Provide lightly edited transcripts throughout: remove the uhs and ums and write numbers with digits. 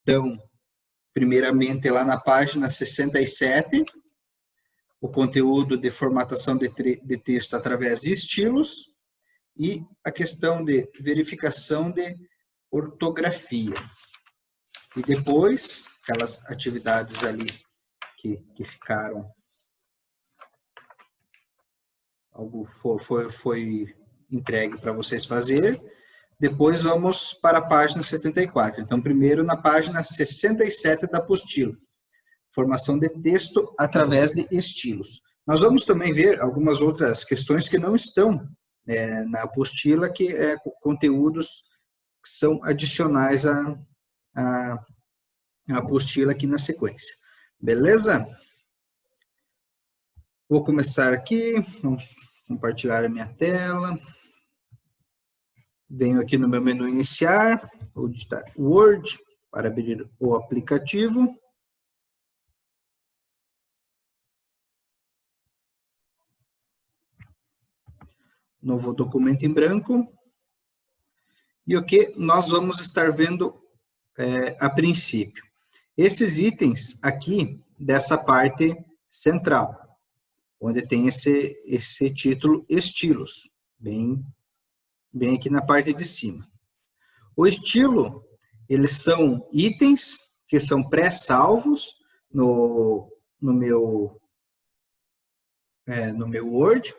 Então, primeiramente, lá na página 67, o conteúdo de formatação de texto através de estilos e a questão de verificação de ortografia. E depois, aquelas atividades ali que ficaram, algo foi entregue para vocês fazerem. Depois vamos para a página 74. Então, primeiro na página 67 da apostila, formação de texto através de estilos. Nós vamos também ver algumas outras questões que não estão na apostila, que é conteúdos que são adicionais à apostila aqui na sequência. Beleza? Vou começar aqui, vamos compartilhar a minha tela. Venho aqui no meu menu iniciar, vou digitar Word para abrir o aplicativo. Novo documento em branco. E o que nós vamos estar vendo a princípio? Esses itens aqui dessa parte central, onde tem esse título Estilos, bem aqui na parte de cima. O estilo, eles são itens que são pré-salvos no meu Word,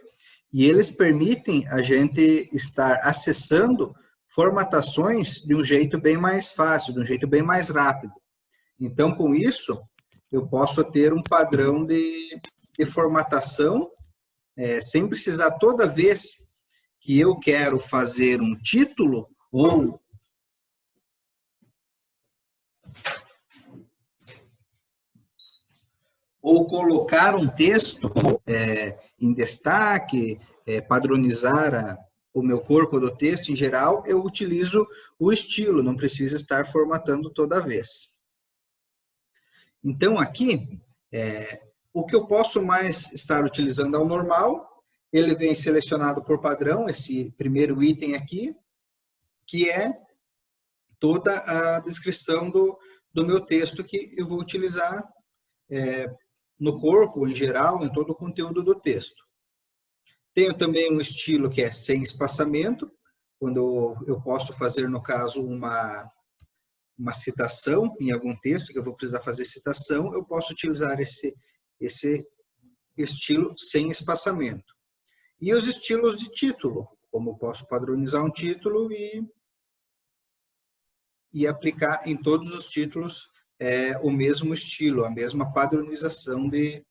e eles permitem a gente estar acessando formatações de um jeito bem mais fácil, de um jeito bem mais rápido. Então, com isso, eu posso ter um padrão de formatação, sem precisar toda vez que eu quero fazer um título ou colocar um texto em destaque, padronizar o meu corpo do texto em geral, eu utilizo o estilo, não preciso estar formatando toda vez. Então, aqui, o que eu posso mais estar utilizando ao normal, ele vem selecionado por padrão, esse primeiro item aqui, que é toda a descrição do meu texto que eu vou utilizar no corpo, em geral, em todo o conteúdo do texto. Tenho também um estilo que é sem espaçamento, quando eu posso fazer, no caso, uma citação em algum texto, que eu vou precisar fazer citação, eu posso utilizar esse estilo sem espaçamento. E os estilos de título, como eu posso padronizar um título e aplicar em todos os títulos o mesmo estilo, a mesma padronização de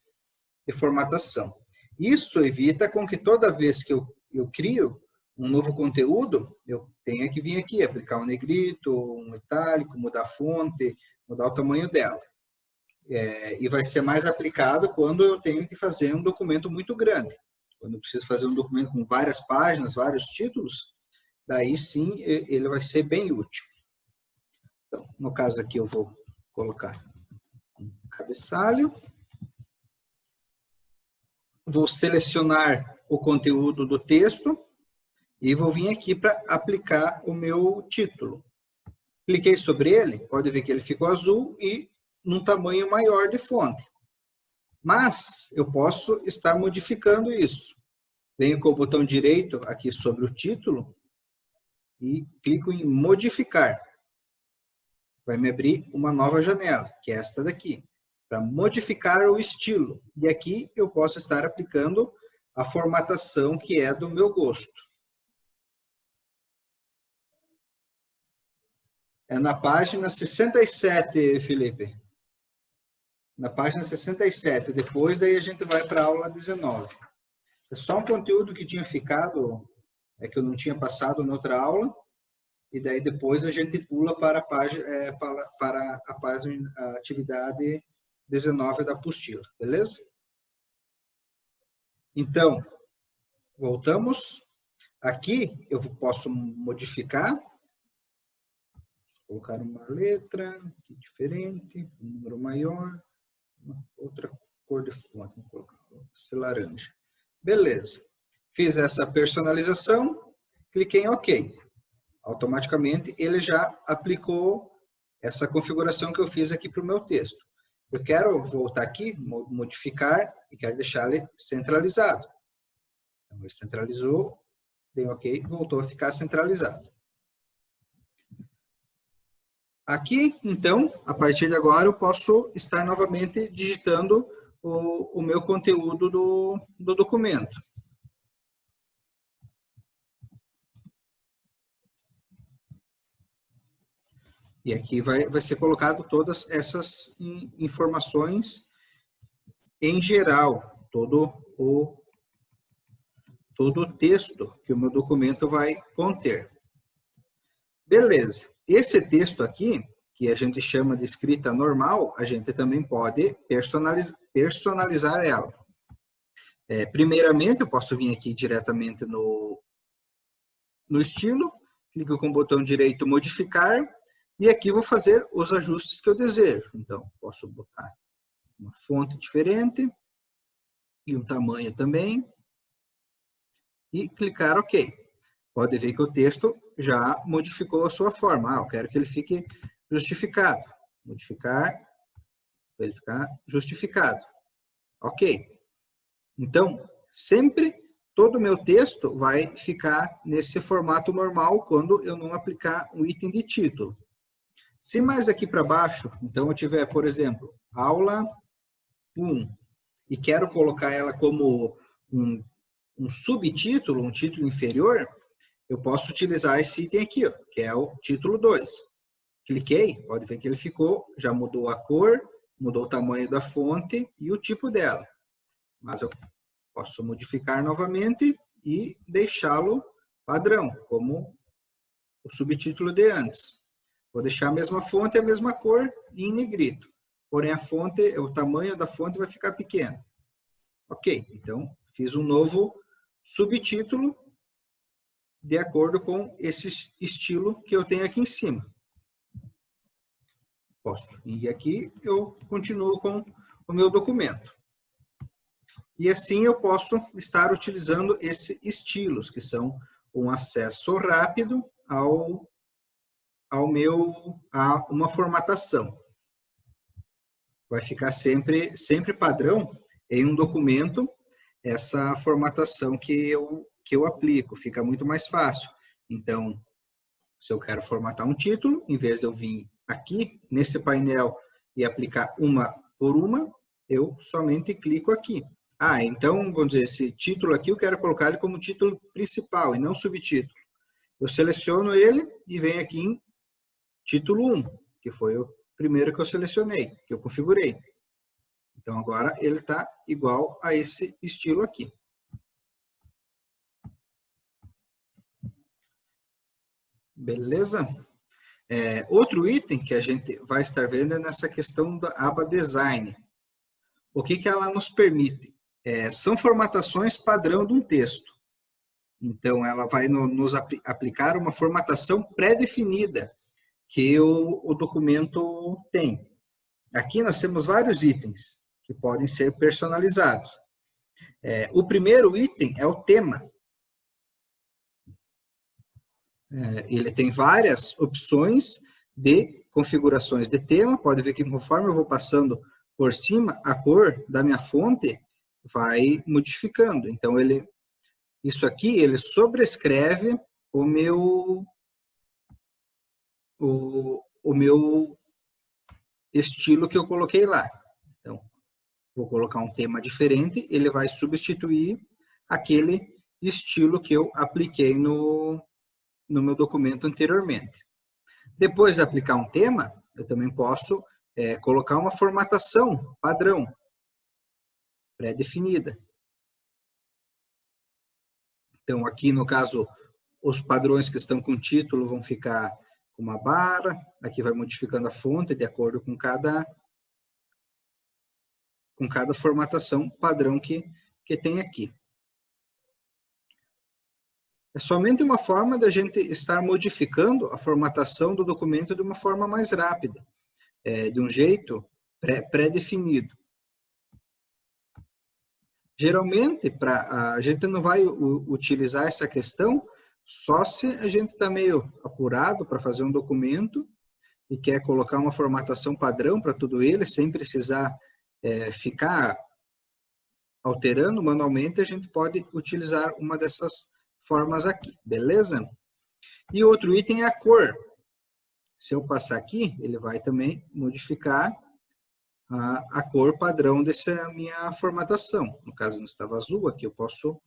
formatação. Isso evita com que toda vez que eu crio um novo conteúdo, eu tenha que vir aqui, aplicar um negrito, um itálico, mudar a fonte, mudar o tamanho dela. E vai ser mais aplicado quando eu tenho que fazer um documento muito grande. Quando eu preciso fazer um documento com várias páginas, vários títulos, daí sim ele vai ser bem útil. Então, no caso aqui eu vou colocar um cabeçalho. Vou selecionar o conteúdo do texto e vou vir aqui para aplicar o meu título. Cliquei sobre ele, pode ver que ele ficou azul e num tamanho maior de fonte. Mas eu posso estar modificando isso. Venho com o botão direito aqui sobre o título e clico em modificar. Vai me abrir uma nova janela, que é esta daqui, para modificar o estilo. E aqui eu posso estar aplicando a formatação que é do meu gosto. É na página 67, Felipe. Na página 67. Depois, daí a gente vai para a aula 19. É só um conteúdo que tinha ficado, que eu não tinha passado na outra aula. E daí depois a gente pula para a página, a atividade 19 da apostila, beleza? Então, voltamos. Aqui eu posso modificar. Vou colocar uma letra aqui diferente, um número maior, uma outra cor de fonte, vou colocar esse laranja. Beleza. Fiz essa personalização, cliquei em OK. Automaticamente ele já aplicou essa configuração que eu fiz aqui para o meu texto. Eu quero voltar aqui, modificar e quero deixar ele centralizado. Então, ele centralizou, dei OK, voltou a ficar centralizado. Aqui, então, a partir de agora, eu posso estar novamente digitando o meu conteúdo do documento. E aqui vai ser colocado todas essas informações em geral, todo o texto que o meu documento vai conter. Beleza. Esse texto aqui, que a gente chama de escrita normal, a gente também pode personalizar ela. Primeiramente, eu posso vir aqui diretamente no estilo, clico com o botão direito modificar, e aqui vou fazer os ajustes que eu desejo. Então, posso botar uma fonte diferente, e um tamanho também, e clicar OK. Pode ver que o texto já modificou a sua forma. Eu quero que ele fique justificado. Modificar, para ele ficar justificado. OK. Então, sempre todo o meu texto vai ficar nesse formato normal quando eu não aplicar um item de título. Se mais aqui para baixo, então eu tiver, por exemplo, aula 1, e quero colocar ela como um subtítulo, um título inferior, eu posso utilizar esse item aqui, ó, que é o título 2. Cliquei, pode ver que ele ficou, já mudou a cor, mudou o tamanho da fonte e o tipo dela. Mas eu posso modificar novamente e deixá-lo padrão, como o subtítulo de antes. Vou deixar a mesma fonte, a mesma cor e em negrito. Porém, a fonte, o tamanho da fonte vai ficar pequeno. Ok, então fiz um novo subtítulo de acordo com esse estilo que eu tenho aqui em cima. Posso. E aqui eu continuo com o meu documento. E assim eu posso estar utilizando esses estilos, que são um acesso rápido a uma formatação. Vai ficar sempre padrão em um documento essa formatação que eu aplico, fica muito mais fácil. Então, se eu quero formatar um título, em vez de eu vir aqui nesse painel e aplicar uma por uma, eu somente clico aqui. Então, vamos dizer, esse título aqui eu quero colocar ele como título principal e não subtítulo. Eu seleciono ele e venho aqui em título 1, que foi o primeiro que eu selecionei, que eu configurei. Então, agora ele está igual a esse estilo aqui. Beleza? Outro item que a gente vai estar vendo é nessa questão da aba Design. O que ela nos permite? São formatações padrão de um texto. Então, ela vai nos aplicar uma formatação pré-definida que o documento tem. Aqui nós temos vários itens que podem ser personalizados. O primeiro item é o tema. Ele tem várias opções de configurações de tema. Pode ver que conforme eu vou passando por cima, a cor da minha fonte vai modificando. Então, isso aqui, ele sobrescreve o meu estilo que eu coloquei lá. Então, vou colocar um tema diferente, ele vai substituir aquele estilo que eu apliquei no meu documento anteriormente. Depois de aplicar um tema, eu também posso colocar uma formatação padrão, pré-definida. Então, aqui no caso, os padrões que estão com título vão ficar com uma barra, aqui vai modificando a fonte de acordo com cada formatação padrão que tem aqui. É somente uma forma da gente estar modificando a formatação do documento de uma forma mais rápida, de um jeito pré-definido. Geralmente, a gente não vai utilizar essa questão só se a gente está meio apurado para fazer um documento e quer colocar uma formatação padrão para tudo ele, sem precisar ficar alterando manualmente, a gente pode utilizar uma dessas formas aqui, beleza? E outro item é a cor. Se eu passar aqui, ele vai também modificar a cor padrão dessa minha formatação. No caso, não estava azul, aqui eu posso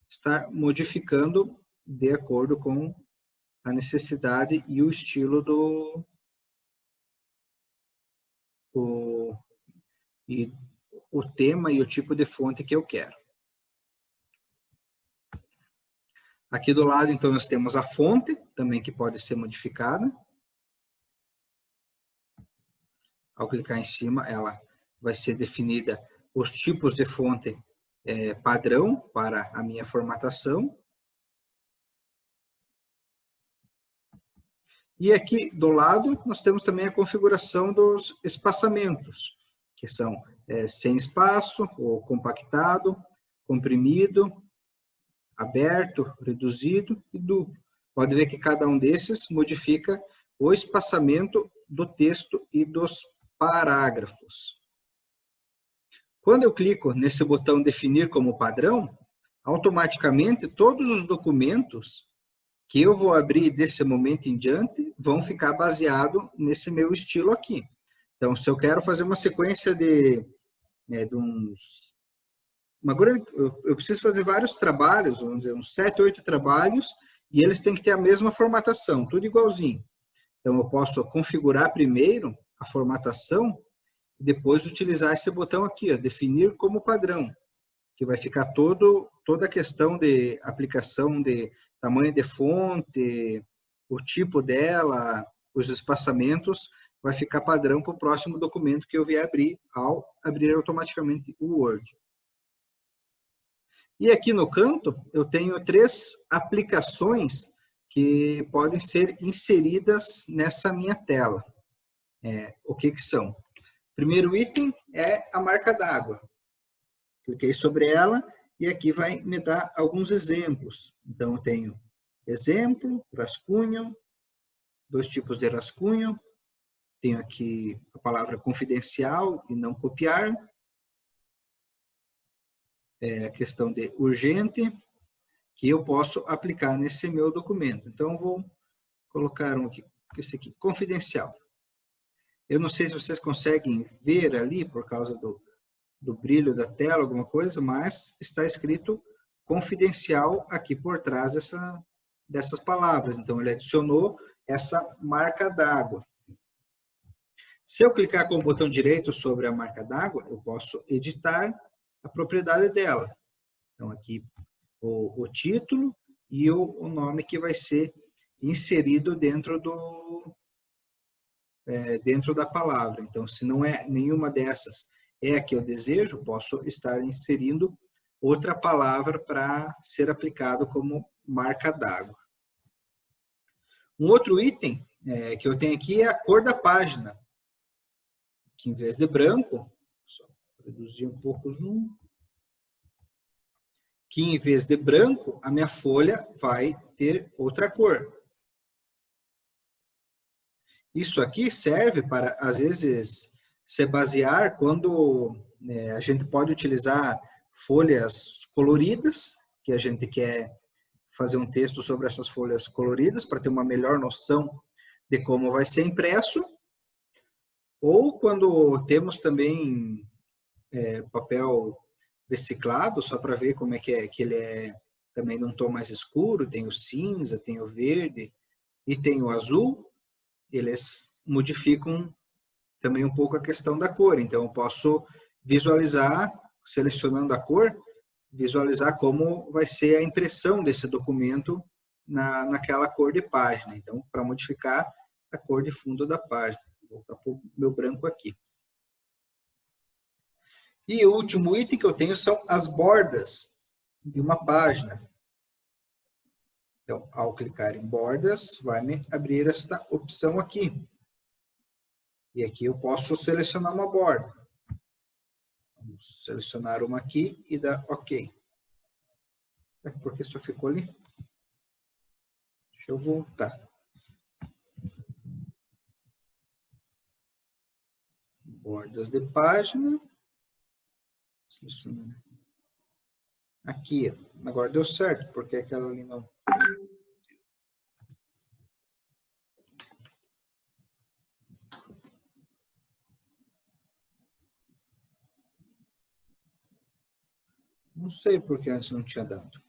estar modificando de acordo com a necessidade e o estilo o tema e o tipo de fonte que eu quero. Aqui do lado, então, nós temos a fonte, também que pode ser modificada. Ao clicar em cima, ela vai ser definida os tipos de fonte padrão para a minha formatação. E aqui do lado, nós temos também a configuração dos espaçamentos, que são sem espaço, ou compactado, comprimido, aberto, reduzido e duplo. Pode ver que cada um desses modifica o espaçamento do texto e dos parágrafos. Quando eu clico nesse botão definir como padrão, automaticamente todos os documentos que eu vou abrir desse momento em diante vão ficar baseados nesse meu estilo aqui. Então, se eu quero fazer uma sequência de uns... eu preciso fazer vários trabalhos, vamos dizer, uns 7, 8 trabalhos, e eles têm que ter a mesma formatação, tudo igualzinho. Então, eu posso configurar primeiro a formatação, e depois utilizar esse botão aqui, ó, definir como padrão, que vai ficar toda a questão de aplicação de tamanho de fonte, o tipo dela, os espaçamentos, vai ficar padrão para o próximo documento que eu vier abrir, ao abrir automaticamente o Word. E aqui no canto, eu tenho 3 aplicações que podem ser inseridas nessa minha tela. O que são? Primeiro item é a marca d'água. Cliquei sobre ela e aqui vai me dar alguns exemplos. Então, eu tenho exemplo, rascunho, 2 tipos de rascunho. Tenho aqui a palavra confidencial e não copiar. A questão de urgente, que eu posso aplicar nesse meu documento. Então, vou colocar esse aqui, confidencial. Eu não sei se vocês conseguem ver ali, por causa do brilho da tela, alguma coisa, mas está escrito confidencial aqui por trás dessas palavras. Então, ele adicionou essa marca d'água. Se eu clicar com o botão direito sobre a marca d'água, eu posso editar a propriedade dela. Então, aqui o título e o nome que vai ser inserido dentro da palavra. Então, se não é nenhuma dessas é a que eu desejo, posso estar inserindo outra palavra para ser aplicado como marca d'água. Um outro item que eu tenho aqui é a cor da página, que em vez de branco, só reduzir um pouco o zoom, que em vez de branco, a minha folha vai ter outra cor. Isso aqui serve para, às vezes, se basear quando a gente pode utilizar folhas coloridas, que a gente quer fazer um texto sobre essas folhas coloridas para ter uma melhor noção de como vai ser impresso, ou quando temos também papel reciclado, só para ver como é que ele é também num tom mais escuro, tem o cinza, tem o verde e tem o azul, eles modificam também um pouco a questão da cor. Então, eu posso visualizar, selecionando a cor, visualizar como vai ser a impressão desse documento naquela cor de página. Então, para modificar a cor de fundo da página. Vou voltar para o meu branco aqui. E o último item que eu tenho são as bordas de uma página. Então, ao clicar em bordas, vai me abrir esta opção aqui. E aqui eu posso selecionar uma borda. Vamos selecionar uma aqui e dar OK. Porque só ficou ali? Deixa eu voltar. Bordas de página. Aqui, agora deu certo, porque aquela ali não... Não sei porque antes não tinha dado.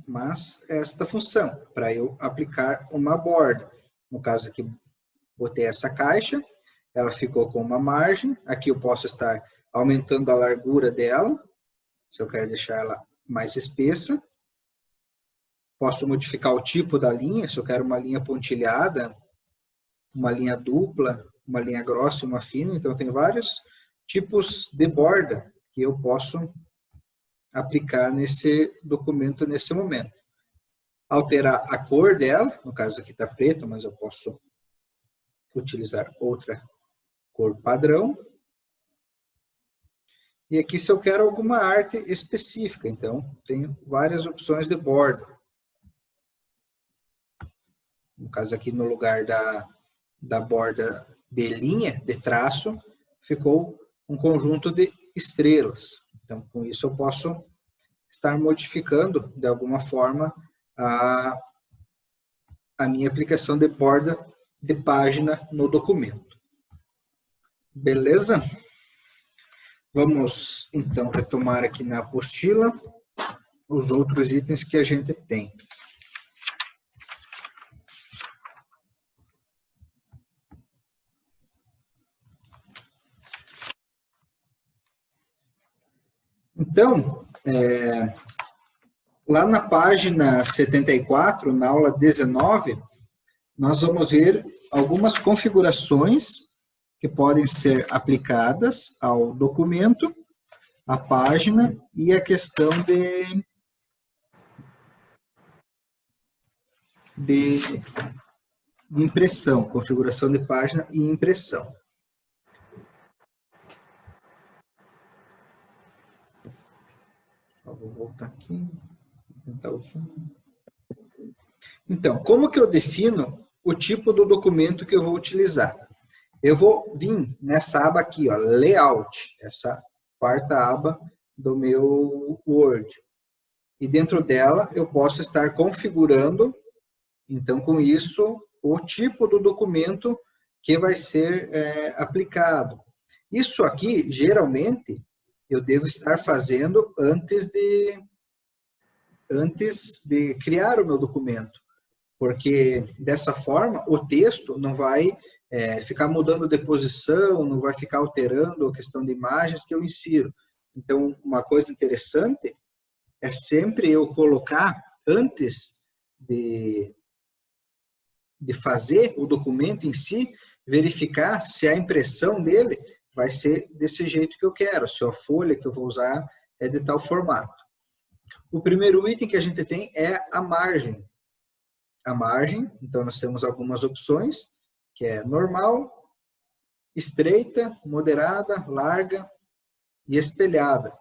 Mas esta função, para eu aplicar uma borda. No caso aqui, botei essa caixa, ela ficou com uma margem. Aqui eu posso estar aumentando a largura dela, se eu quero deixar ela mais espessa. Posso modificar o tipo da linha, se eu quero uma linha pontilhada, uma linha dupla, uma linha grossa e uma fina. Então, tem vários tipos de borda que eu posso aplicar nesse documento nesse momento. Alterar a cor dela, no caso aqui está preto, mas eu posso utilizar outra cor padrão. E aqui se eu quero alguma arte específica, então tenho várias opções de borda. No caso aqui no lugar da borda de linha, de traço, ficou um conjunto de estrelas. Então com isso eu posso estar modificando de alguma forma a minha aplicação de borda de página no documento. Beleza? Vamos, então, retomar aqui na apostila os outros itens que a gente tem. Então, lá na página 74, na aula 19, nós vamos ver algumas configurações que podem ser aplicadas ao documento, à página e a questão de impressão, configuração de página e impressão. Vou voltar aqui, tentar o zoom. Então, como que eu defino o tipo do documento que eu vou utilizar? Eu vou vir nessa aba aqui, ó, Layout, essa quarta aba do meu Word. E dentro dela eu posso estar configurando, então com isso, o tipo do documento que vai ser aplicado. Isso aqui, geralmente, eu devo estar fazendo antes de criar o meu documento. Porque dessa forma o texto não vai ficar mudando de posição, não vai ficar alterando a questão de imagens que eu insiro. Então, uma coisa interessante é sempre eu colocar, antes de fazer o documento em si, verificar se a impressão dele vai ser desse jeito que eu quero, se a folha que eu vou usar é de tal formato. O primeiro item que a gente tem é a margem. A margem, então nós temos algumas opções, que é normal, estreita, moderada, larga e espelhada.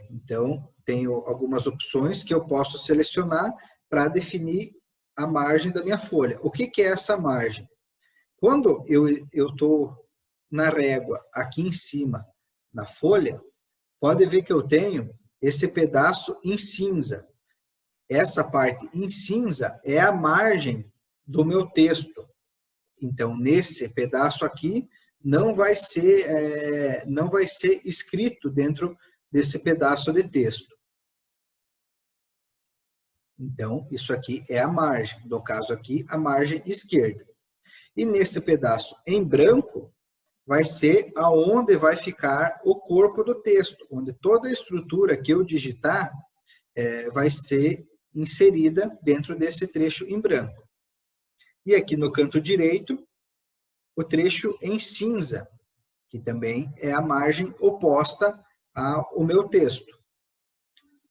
Então, tenho algumas opções que eu posso selecionar para definir a margem da minha folha. O que é essa margem? Quando eu estou na régua, aqui em cima, na folha, pode ver que eu tenho esse pedaço em cinza. Essa parte em cinza é a margem do meu texto. Então, nesse pedaço aqui, não vai ser escrito dentro desse pedaço de texto. Então, isso aqui é a margem. No caso aqui, a margem esquerda. E nesse pedaço em branco, vai ser aonde vai ficar o corpo do texto, onde toda a estrutura que eu digitar vai ser inserida dentro desse trecho em branco. E aqui no canto direito, o trecho em cinza, que também é a margem oposta ao meu texto.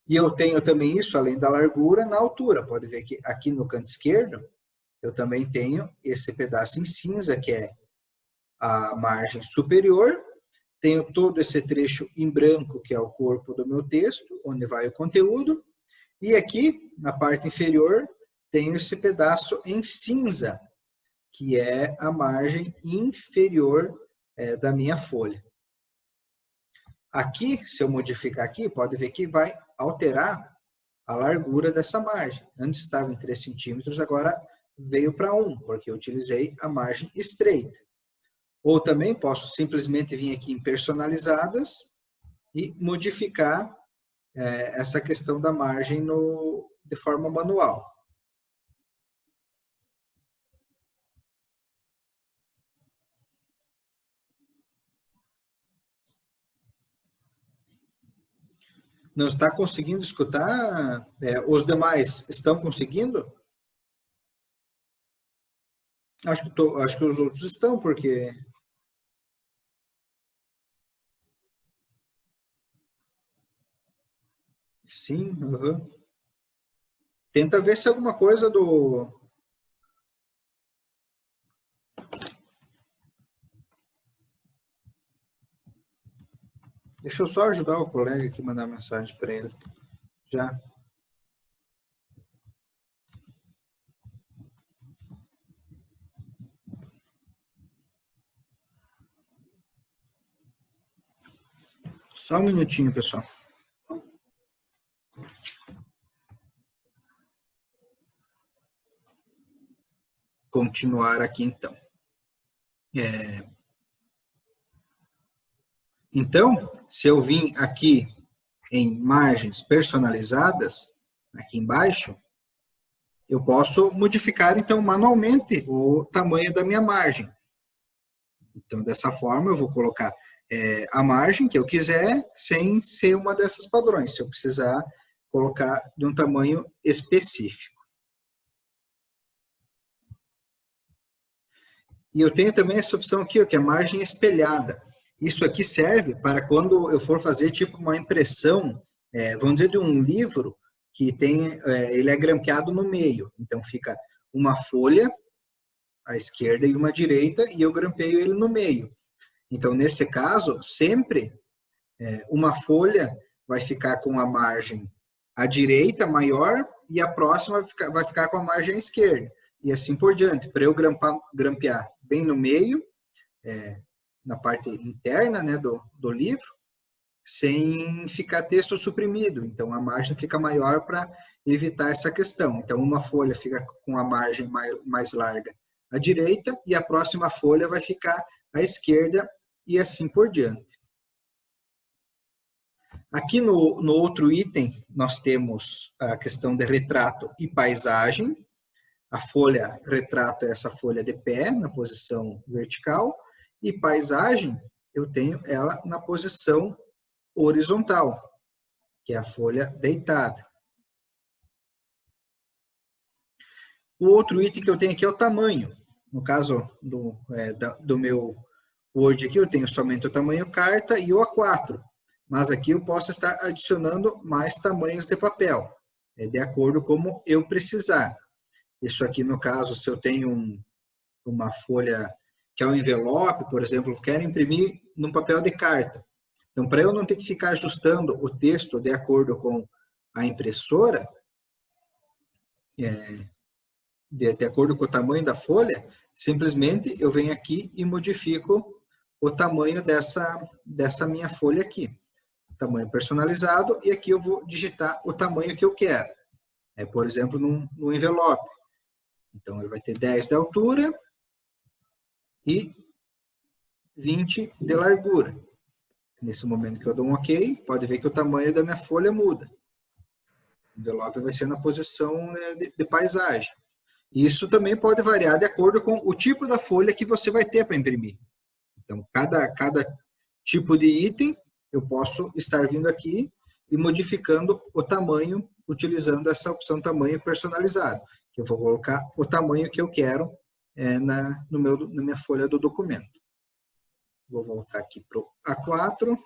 E eu tenho também isso, além da largura, na altura. Pode ver que aqui no canto esquerdo, eu também tenho esse pedaço em cinza, que é a margem superior. Tenho todo esse trecho em branco, que é o corpo do meu texto, onde vai o conteúdo. E aqui, na parte inferior, tenho esse pedaço em cinza, que é a margem inferior da minha folha. Aqui, se eu modificar aqui, pode ver que vai alterar a largura dessa margem. Antes estava em 3 centímetros, agora veio para 1, porque eu utilizei a margem estreita. Ou também posso simplesmente vir aqui em personalizadas e modificar essa questão da margem de forma manual. Não está conseguindo escutar? Os demais estão conseguindo? Acho que os outros estão, porque... Sim, uhum. Tenta ver se alguma coisa do... Deixa eu só ajudar o colega aqui, mandar mensagem para ele. Já. Só um minutinho, pessoal. Continuar aqui, então. Então, se eu vim aqui em margens personalizadas, aqui embaixo, eu posso modificar, então, manualmente o tamanho da minha margem. Então, dessa forma, eu vou colocar a margem que eu quiser, sem ser uma dessas padrões, se eu precisar colocar de um tamanho específico. E eu tenho também essa opção aqui, ó, que é a margem espelhada. Isso aqui serve para quando eu for fazer tipo uma impressão, vamos dizer, de um livro que tem, ele é grampeado no meio. Então, fica uma folha à esquerda e uma à direita, e eu grampeio ele no meio. Então, nesse caso, sempre uma folha vai ficar com a margem à direita maior e a próxima vai ficar com a margem à esquerda. E assim por diante, para eu grampear bem no meio, na parte interna, né, do livro, sem ficar texto suprimido. Então, a margem fica maior para evitar essa questão. Então, uma folha fica com a margem mais larga à direita e a próxima folha vai ficar à esquerda e assim por diante. Aqui no outro item, nós temos a questão de retrato e paisagem. A folha retrato é essa folha de pé, na posição vertical, e paisagem, eu tenho ela na posição horizontal, que é a folha deitada. O outro item que eu tenho aqui é o tamanho. No caso do meu Word aqui, eu tenho somente o tamanho carta e o A4. Mas aqui eu posso estar adicionando mais tamanhos de papel, de acordo com como eu precisar. Isso aqui, no caso, se eu tenho uma folha que é um envelope, por exemplo, eu quero imprimir num papel de carta. Então, para eu não ter que ficar ajustando o texto de acordo com a impressora, de acordo com o tamanho da folha, simplesmente eu venho aqui e modifico o tamanho dessa minha folha aqui. Tamanho personalizado, e aqui eu vou digitar o tamanho que eu quero. Por exemplo, no envelope. Então, ele vai ter 10 de altura e 20 de largura. Nesse momento que eu dou um OK, pode ver que o tamanho da minha folha muda. O envelope vai ser na posição de paisagem. Isso também pode variar de acordo com o tipo da folha que você vai ter para imprimir. Então, cada tipo de item, eu posso estar vindo aqui e modificando o tamanho, utilizando essa opção tamanho personalizado. Eu vou colocar o tamanho que eu quero na minha folha do documento. Vou voltar aqui para o A4.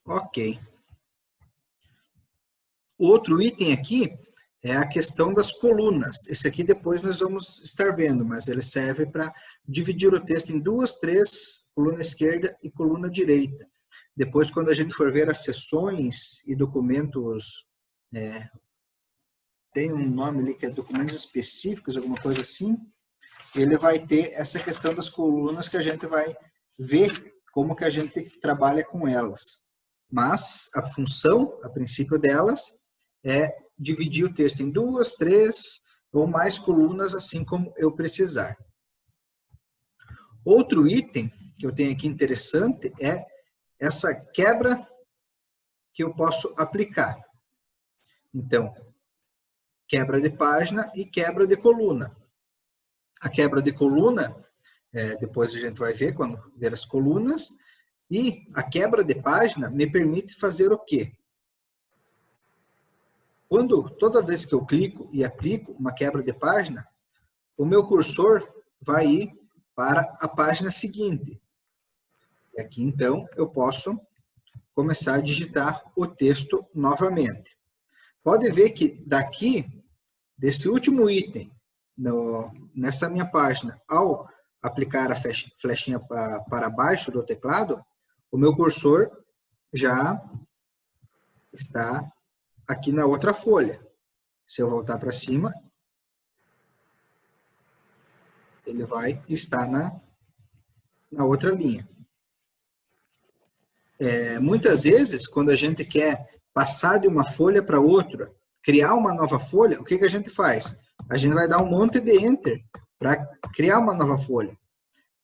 Ok. O outro item aqui é a questão das colunas. Esse aqui depois nós vamos estar vendo, mas ele serve para dividir o texto em 2, 3, coluna esquerda e coluna direita. Depois, quando a gente for ver as seções e documentos, tem um nome ali que é documentos específicos, alguma coisa assim, ele vai ter essa questão das colunas que a gente vai ver como que a gente trabalha com elas. Mas a função, a princípio delas, é dividir o texto em 2, 3 ou mais colunas, assim como eu precisar. Outro item que eu tenho aqui interessante é essa quebra que eu posso aplicar. Então, quebra de página e quebra de coluna. A quebra de coluna, depois a gente vai ver quando ver as colunas, e a quebra de página me permite fazer o quê? Toda vez que eu clico e aplico uma quebra de página, o meu cursor vai ir para a página seguinte. E aqui, então, eu posso começar a digitar o texto novamente. Pode ver que daqui, desse último item, nessa minha página, ao aplicar a flechinha para baixo do teclado, o meu cursor já está aqui na outra folha. Se eu voltar para cima, ele vai estar na outra linha. Muitas vezes, quando a gente quer passar de uma folha para outra, criar uma nova folha, o que a gente faz? A gente vai dar um monte de Enter para criar uma nova folha.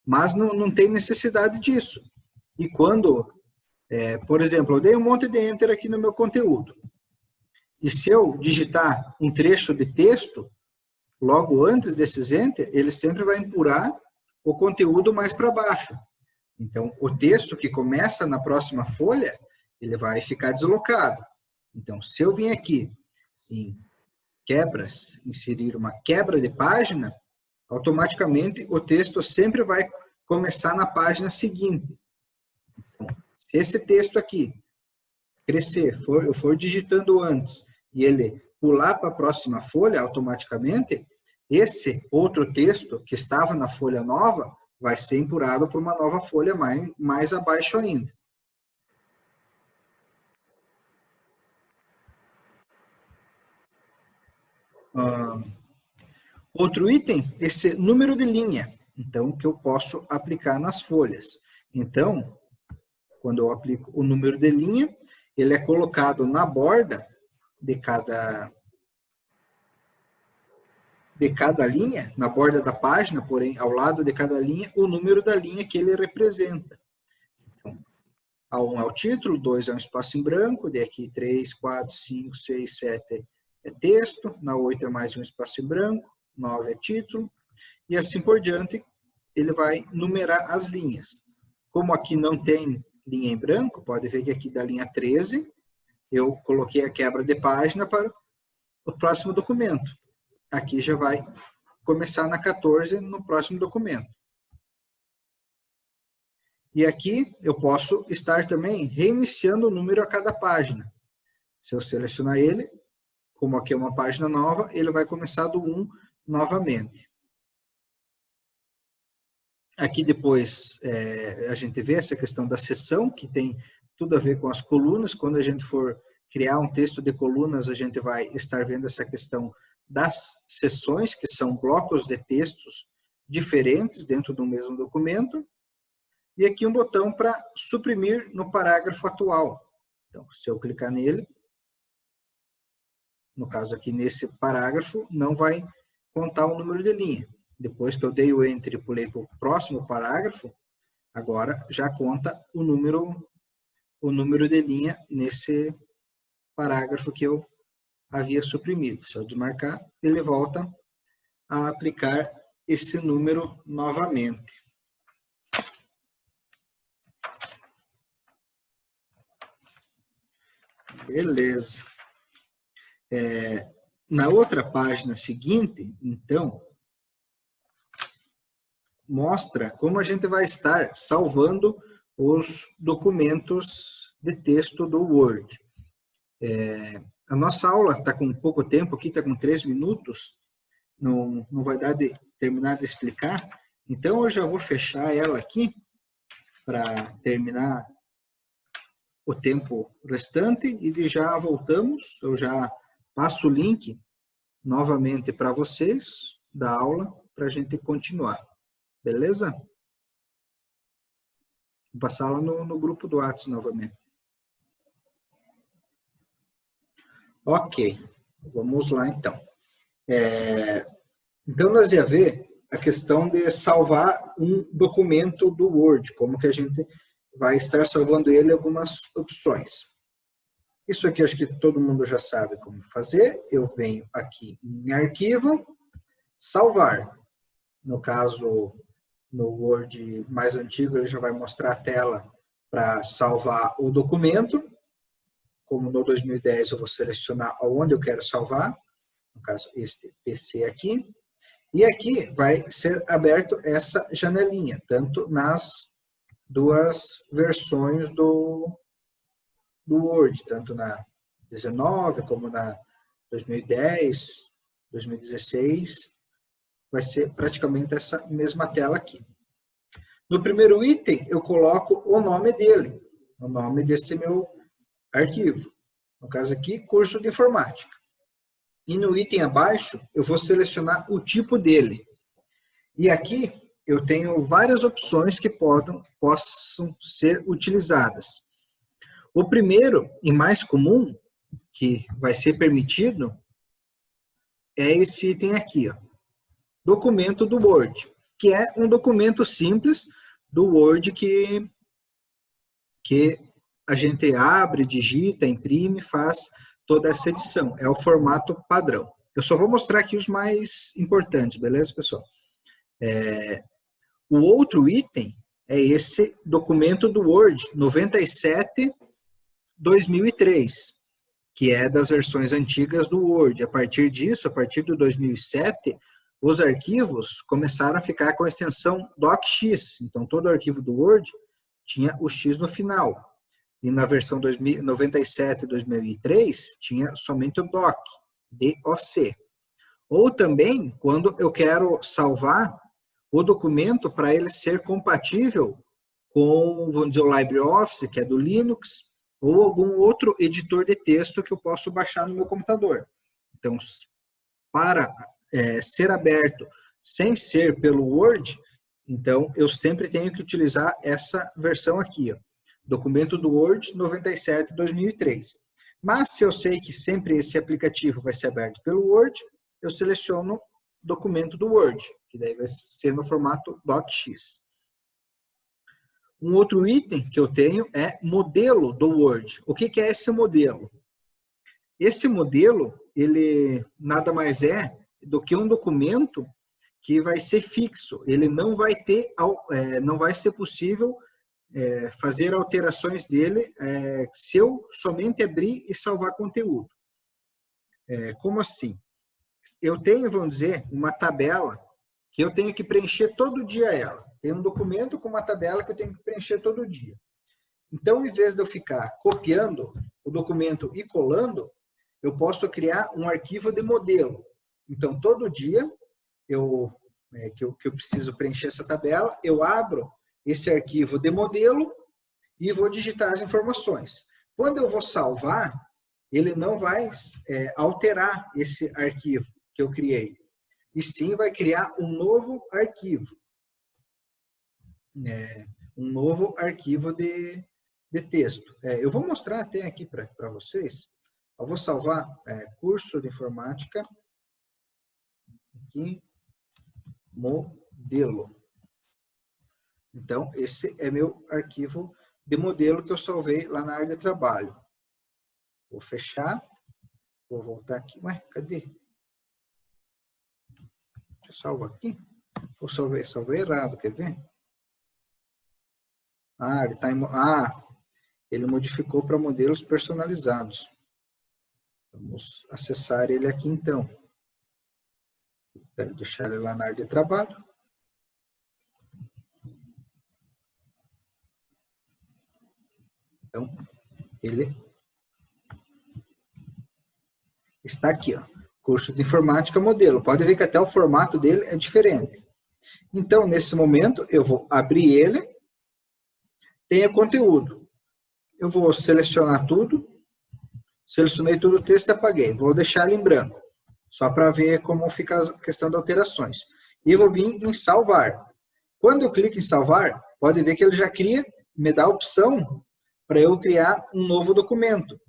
Mas não tem necessidade disso. E quando, por exemplo, eu dei um monte de Enter aqui no meu conteúdo. E se eu digitar um trecho de texto, logo antes desses Enter, ele sempre vai empurrar o conteúdo mais para baixo. Então, o texto que começa na próxima folha, ele vai ficar deslocado. Então, se eu vim aqui em quebras, inserir uma quebra de página, automaticamente o texto sempre vai começar na página seguinte. Então, se esse texto aqui crescer, eu for digitando antes e ele pular para a próxima folha automaticamente, esse outro texto que estava na folha nova vai ser empurrado para uma nova folha mais abaixo ainda. Outro item, esse número de linha, então, que eu posso aplicar nas folhas. Então, quando eu aplico o número de linha, ele é colocado na borda de cada linha, na borda da página, porém, ao lado de cada linha, o número da linha que ele representa. Então, A1 é o título, 2 é um espaço em branco, daí aqui 3, 4, 5, 6, 7 é texto, na 8 é mais um espaço em branco, 9 é título, e assim por diante, ele vai numerar as linhas. Como aqui não tem linha em branco, pode ver que aqui da linha 13, eu coloquei a quebra de página para o próximo documento. Aqui já vai começar na 14, no próximo documento. E aqui eu posso estar também reiniciando o número a cada página. Se eu selecionar ele, como aqui é uma página nova, ele vai começar do 1 novamente. Aqui depois a gente vê essa questão da seção, que tem tudo a ver com as colunas. Quando a gente for criar um texto de colunas, a gente vai estar vendo essa questão das seções, que são blocos de textos diferentes dentro do mesmo documento. E aqui um botão para suprimir no parágrafo atual. Então, se eu clicar nele, no caso aqui nesse parágrafo, não vai contar o número de linha. Depois que eu dei o Enter e pulei para o próximo parágrafo, agora já conta o número de linha nesse parágrafo que eu havia suprimido. Se eu desmarcar, ele volta a aplicar esse número novamente. Beleza. Na outra página seguinte, então, mostra como a gente vai estar salvando os documentos de texto do Word. A nossa aula está com pouco tempo aqui, está com 3 minutos, não vai dar de terminar de explicar, então eu já vou fechar ela aqui para terminar o tempo restante e já voltamos, eu já passo o link novamente para vocês da aula para a gente continuar. Beleza? Vou passar lá no grupo do WhatsApp novamente. Ok, vamos lá então. Então, nós ia ver a questão de salvar um documento do Word, como que a gente vai estar salvando ele em algumas opções. Isso aqui acho que todo mundo já sabe como fazer. Eu venho aqui em Arquivo, Salvar. No caso, no Word mais antigo, ele já vai mostrar a tela para salvar o documento. Como no 2010, eu vou selecionar onde eu quero salvar. No caso, este PC aqui. E aqui vai ser aberto essa janelinha, tanto nas duas versões do Word, tanto na 19 como na 2010, 2016, vai ser praticamente essa mesma tela aqui. No primeiro item, eu coloco o nome dele, o nome desse meu arquivo. No caso aqui, curso de informática. E no item abaixo, eu vou selecionar o tipo dele. E aqui, eu tenho várias opções que possam ser utilizadas. O primeiro e mais comum, que vai ser permitido, é esse item aqui, ó, documento do Word, que é um documento simples do Word que a gente abre, digita, imprime, faz toda essa edição. É o formato padrão. Eu só vou mostrar aqui os mais importantes, beleza, pessoal? O outro item é esse documento do Word 97/2003, que é das versões antigas do Word. A partir disso, a partir do 2007, os arquivos começaram a ficar com a extensão docx. Então, todo arquivo do Word tinha o X no final. E na versão 97/2003, tinha somente o doc, DOC. Ou também, quando eu quero salvar o documento para ele ser compatível com, vamos dizer, o LibreOffice, que é do Linux, ou algum outro editor de texto que eu posso baixar no meu computador. Então, para ser aberto sem ser pelo Word, então eu sempre tenho que utilizar essa versão aqui, ó, documento do Word 97/2003. Mas se eu sei que sempre esse aplicativo vai ser aberto pelo Word, eu seleciono documento do Word, que daí vai ser no formato docx. Um outro item que eu tenho é modelo do Word. O que é esse modelo? Esse modelo, ele nada mais é do que um documento que vai ser fixo. Ele não vai ter, não vai ser possível fazer alterações dele se eu somente abrir e salvar conteúdo. Como assim? Eu tenho, vamos dizer, uma tabela que eu tenho que preencher todo dia ela. Tem um documento com uma tabela que eu tenho que preencher todo dia. Então, em vez de eu ficar copiando o documento e colando, eu posso criar um arquivo de modelo. Então, todo dia que eu preciso preencher essa tabela, eu abro esse arquivo de modelo e vou digitar as informações. Quando eu vou salvar, ele não vai alterar esse arquivo que eu criei, e sim vai criar um novo arquivo. Um novo arquivo de texto. Eu vou mostrar até aqui para vocês. Eu vou salvar curso de informática, aqui, modelo. Então, esse é meu arquivo de modelo que eu salvei lá na área de trabalho. Vou fechar. Vou voltar aqui. Ué, cadê? Deixa eu salvar aqui. Eu salvei errado, quer ver? Ele modificou para modelos personalizados. Vamos acessar ele aqui, então. Quero deixar ele lá na área de trabalho. Então, ele está aqui, ó. Curso de informática modelo. Pode ver que até o formato dele é diferente. Então, nesse momento, eu vou abrir ele. Tenha conteúdo. Eu vou selecionar tudo. Selecionei todo o texto e apaguei. Vou deixar ele em branco. Só para ver como fica a questão de alterações. e vou vir em salvar. Quando eu clico em salvar, pode ver que ele já cria, me dá a opção para eu criar um novo documento,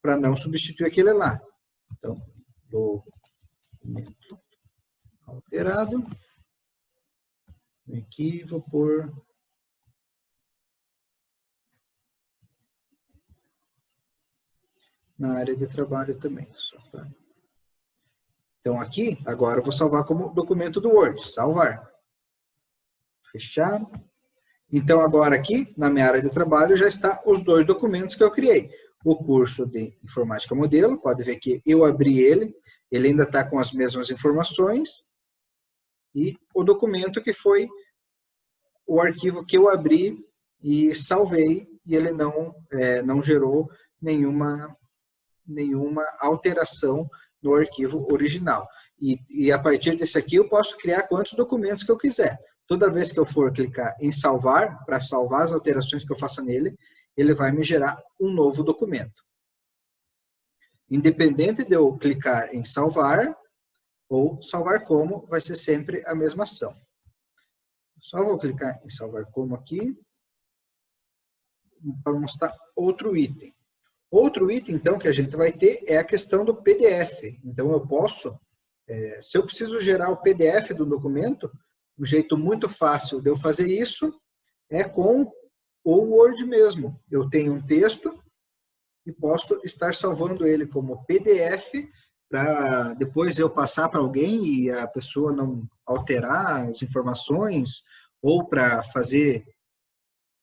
para não substituir aquele lá. Então, documento alterado, aqui vou pôr na área de trabalho também. Então aqui, agora eu vou salvar como documento do Word, salvar. Fechar. Então agora aqui, na minha área de trabalho, já está os dois documentos que eu criei. O curso de Informática Modelo, pode ver que eu abri ele ainda está com as mesmas informações. E o documento que foi o arquivo que eu abri e salvei, e ele não gerou nenhuma alteração no arquivo original. E a partir desse aqui eu posso criar quantos documentos que eu quiser. Toda vez que eu for clicar em salvar, para salvar as alterações que eu faço nele, ele vai me gerar um novo documento. Independente de eu clicar em salvar ou salvar como, vai ser sempre a mesma ação. Só vou clicar em salvar como aqui, para mostrar outro item. Outro item, então, que a gente vai ter é a questão do PDF. Então, eu posso, se eu preciso gerar o PDF do documento, um jeito muito fácil de eu fazer isso é com o Word mesmo. Eu tenho um texto e posso estar salvando ele como PDF para depois eu passar para alguém e a pessoa não alterar as informações, ou para fazer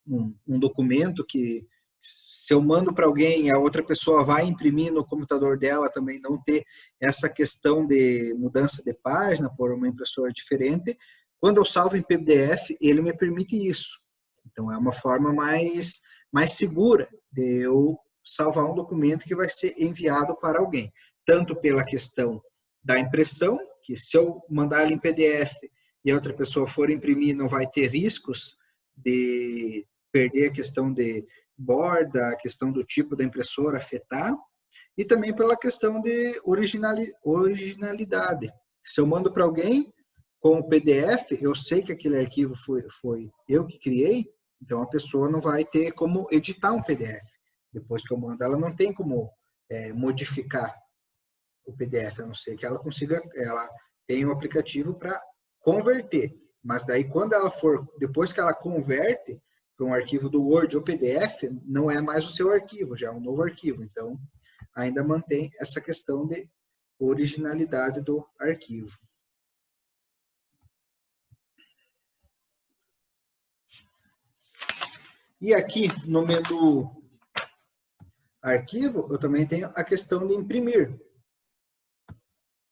um documento que, se eu mando para alguém, a outra pessoa vai imprimir no computador dela, também não ter essa questão de mudança de página por uma impressora diferente. Quando eu salvo em PDF, ele me permite isso. Então, é uma forma mais segura de eu salvar um documento que vai ser enviado para alguém. Tanto pela questão da impressão, que se eu mandar ele em PDF e a outra pessoa for imprimir, não vai ter riscos de perder a questão de borda, a questão do tipo da impressora afetar, e também pela questão de originalidade. Se eu mando para alguém com o PDF, eu sei que aquele arquivo foi eu que criei, então a pessoa não vai ter como editar um PDF. Depois que eu mando, ela não tem como modificar o PDF, a não ser que ela tenha um aplicativo para converter. Mas daí, depois que ela converte para um arquivo do Word ou PDF, não é mais o seu arquivo, já é um novo arquivo. Então, ainda mantém essa questão de originalidade do arquivo. E aqui, no menu arquivo, eu também tenho a questão de imprimir.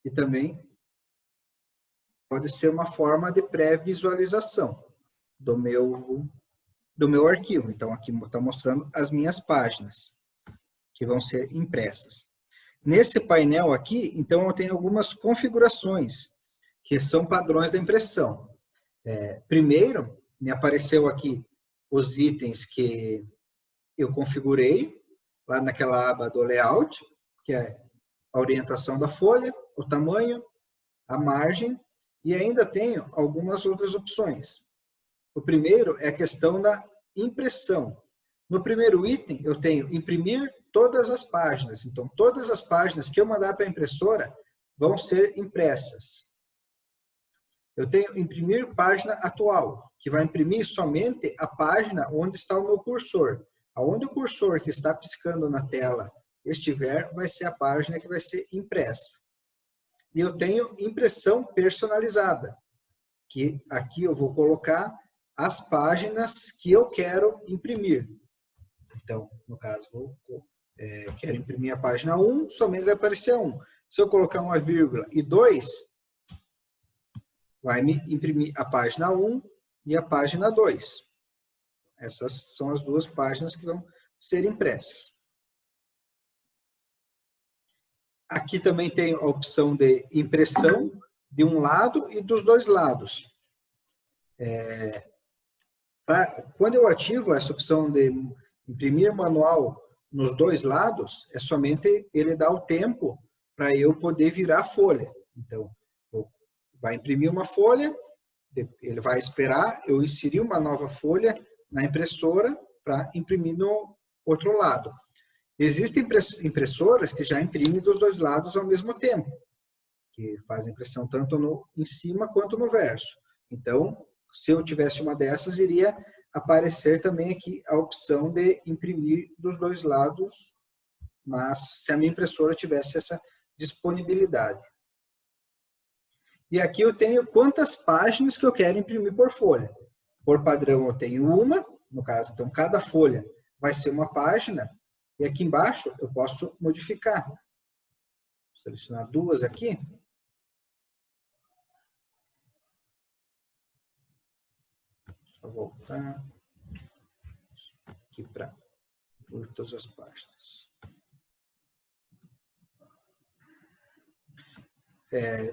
E também pode ser uma forma de pré-visualização do meu arquivo. Então, aqui está mostrando as minhas páginas, que vão ser impressas. Nesse painel aqui, então, eu tenho algumas configurações, que são padrões da impressão. Primeiro, me apareceu aqui os itens que eu configurei, lá naquela aba do layout, que é a orientação da folha, o tamanho, a margem, e ainda tenho algumas outras opções. O primeiro é a questão da impressão. No primeiro item, eu tenho imprimir todas as páginas. Então, todas as páginas que eu mandar para a impressora vão ser impressas. Eu tenho imprimir página atual, que vai imprimir somente a página onde está o meu cursor. Aonde o cursor que está piscando na tela estiver, vai ser a página que vai ser impressa. E eu tenho impressão personalizada, que aqui eu vou colocar as páginas que eu quero imprimir. Então, no caso, quero imprimir a página 1, somente vai aparecer a 1. Se eu colocar uma vírgula e 2, vai me imprimir a página 1 e a página 2. Essas são as duas páginas que vão ser impressas. Aqui também tem a opção de impressão de um lado e dos dois lados. Quando eu ativo essa opção de imprimir manual nos dois lados, é somente ele dar o tempo para eu poder virar a folha. Então, eu vai imprimir uma folha, ele vai esperar eu inserir uma nova folha na impressora para imprimir no outro lado. Existem impressoras que já imprimem dos dois lados ao mesmo tempo, que fazem impressão tanto em cima quanto no verso. Então, se eu tivesse uma dessas, iria aparecer também aqui a opção de imprimir dos dois lados, mas se a minha impressora tivesse essa disponibilidade. E aqui eu tenho quantas páginas que eu quero imprimir por folha. Por padrão eu tenho uma, no caso, então cada folha vai ser uma página, e aqui embaixo eu posso modificar. Vou selecionar duas aqui. Só voltar aqui para todas as páginas.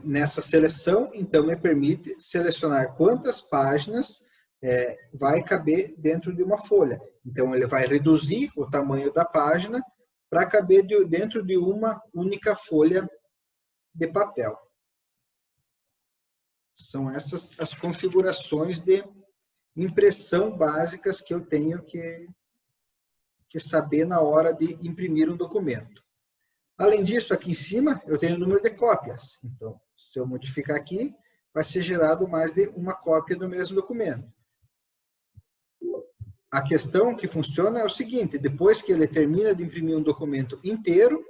Nessa seleção, então, me permite selecionar quantas páginas vai caber dentro de uma folha. Então, ele vai reduzir o tamanho da página para caber dentro de uma única folha de papel. São essas as configurações de impressão básicas que eu tenho que saber na hora de imprimir um documento. Além disso, aqui em cima, eu tenho o número de cópias. Então, se eu modificar aqui, vai ser gerado mais de uma cópia do mesmo documento. A questão que funciona é o seguinte, depois que ele termina de imprimir um documento inteiro,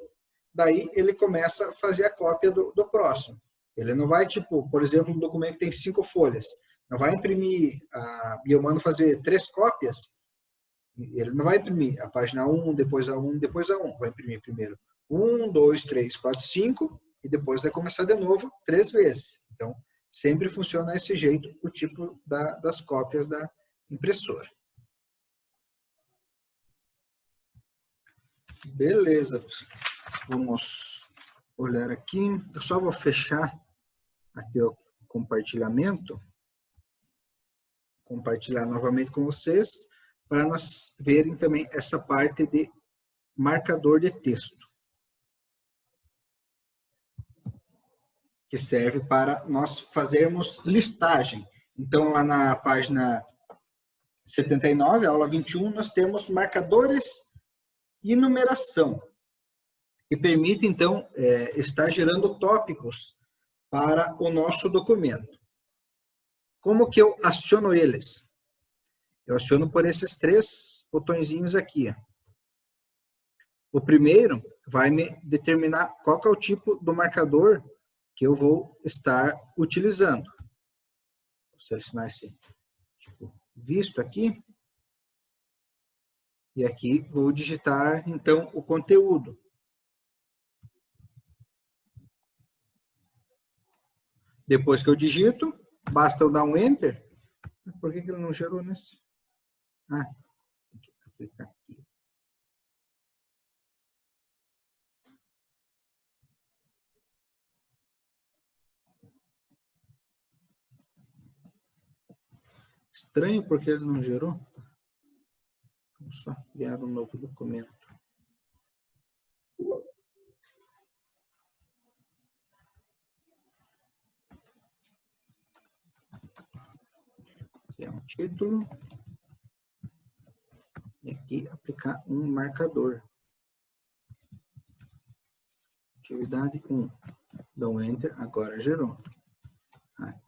daí ele começa a fazer a cópia do próximo. Ele não vai, tipo, por exemplo, um documento que tem 5 folhas, não vai imprimir, e eu mando fazer 3 cópias, ele não vai imprimir a página 1, depois a 1, depois a 1. Vai imprimir primeiro 1, 2, 3, 4, 5, e depois vai começar de novo 3 vezes. Então, sempre funciona desse jeito o tipo das cópias da impressora. Beleza. Vamos olhar aqui. Eu só vou fechar aqui o compartilhamento. Compartilhar novamente com vocês, para nós verem também essa parte de marcador de texto, que serve para nós fazermos listagem. Então, lá na página 79, aula 21, nós temos marcadores e numeração, que permite, então, estar gerando tópicos para o nosso documento. Como que eu aciono eles? Eu aciono por esses 3 botõezinhos aqui. O primeiro vai me determinar qual que é o tipo do marcador que eu vou estar utilizando. Vou selecionar esse tipo visto aqui. E aqui vou digitar, então, o conteúdo. Depois que eu digito, basta eu dar um Enter. Por que ele não gerou nesse? Ah, tem que aplicar aqui. Estranho porque ele não gerou. Vamos só criar um novo documento. Criar um título. E aqui aplicar um marcador. Atividade 1. Dou um Enter, agora gerou.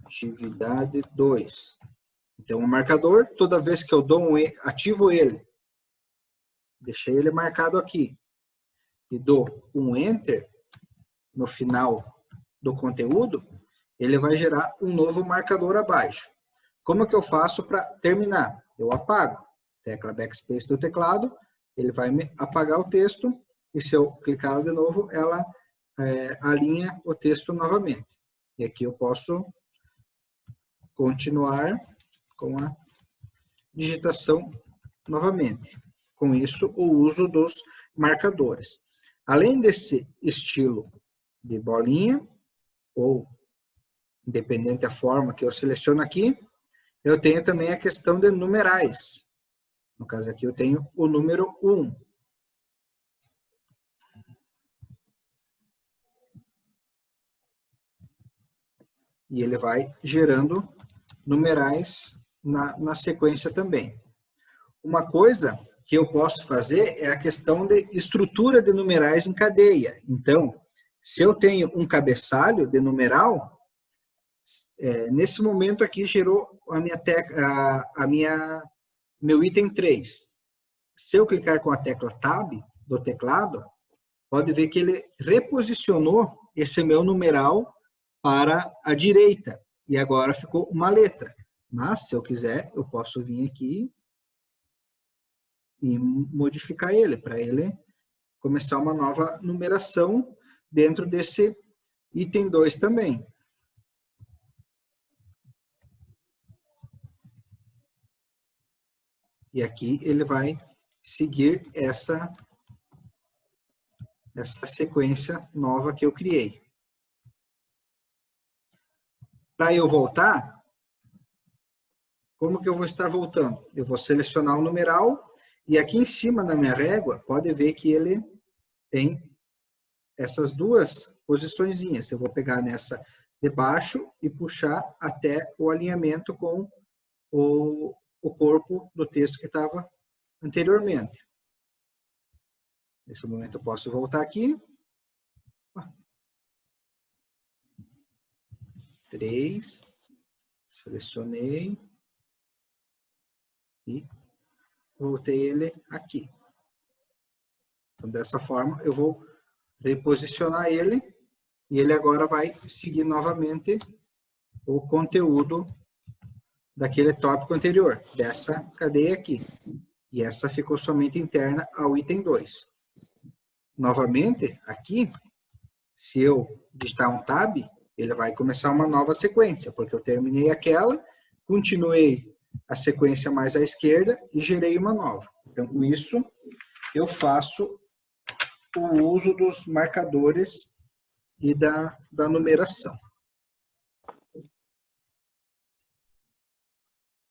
Atividade 2. Então, o marcador, toda vez que eu ativo ele, deixei ele marcado aqui, e dou um Enter no final do conteúdo, ele vai gerar um novo marcador abaixo. Como que eu faço para terminar? Eu apago. Tecla Backspace do teclado, ele vai me apagar o texto, e se eu clicar de novo, ela alinha o texto novamente. E aqui eu posso continuar com a digitação novamente. Com isso, o uso dos marcadores. Além desse estilo de bolinha, ou independente da forma que eu seleciono aqui, eu tenho também a questão de numerais. No caso aqui eu tenho o número 1. E ele vai gerando numerais na sequência também. Uma coisa que eu posso fazer é a questão de estrutura de numerais em cadeia. Então, se eu tenho um cabeçalho de numeral, nesse momento aqui gerou meu item 3. Se eu clicar com a tecla Tab do teclado, pode ver que ele reposicionou esse meu numeral para a direita. E agora ficou uma letra. Mas, se eu quiser, eu posso vir aqui e modificar ele, para ele começar uma nova numeração dentro desse item 2 também. E aqui ele vai seguir essa sequência nova que eu criei. Para eu voltar, como que eu vou estar voltando? Eu vou selecionar o numeral e aqui em cima da minha régua, pode ver que ele tem essas duas posiçõezinhas. Eu vou pegar nessa de baixo e puxar até o alinhamento com o corpo do texto que estava anteriormente. Nesse momento eu posso voltar aqui. 3, selecionei e voltei ele aqui. Então, dessa forma, eu vou reposicionar ele e ele agora vai seguir novamente o conteúdo daquele tópico anterior, dessa cadeia aqui. E essa ficou somente interna ao item 2. Novamente, aqui, se eu digitar um Tab, ele vai começar uma nova sequência, porque eu terminei aquela, continuei a sequência mais à esquerda e gerei uma nova. Então, com isso, eu faço o uso dos marcadores e da numeração.